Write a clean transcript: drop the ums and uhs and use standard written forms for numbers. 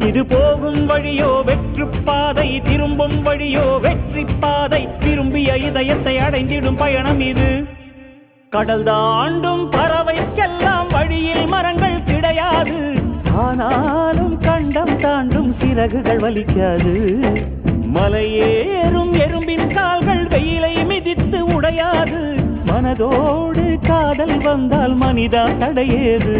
இது போகும் வழியோ வெற்று பாதை, திரும்பும் வழியோ வெற்றி பாதை. விரும்பிய இதயத்தை அடைந்திடும் பயணம் இது. கடல் தாண்டும் பறவைக்கெல்லாம் வழியில் மரங்கள் கிடையாது. ஆனாலும் கண்டம் தாண்டும் சிறகுகள் வலிக்காது. மலையேறும் எறும்பின் கால்கள் வெயிலை மிதித்து உடையாது. மனதோடு காதல் வந்தால் மனிதா தடையேது.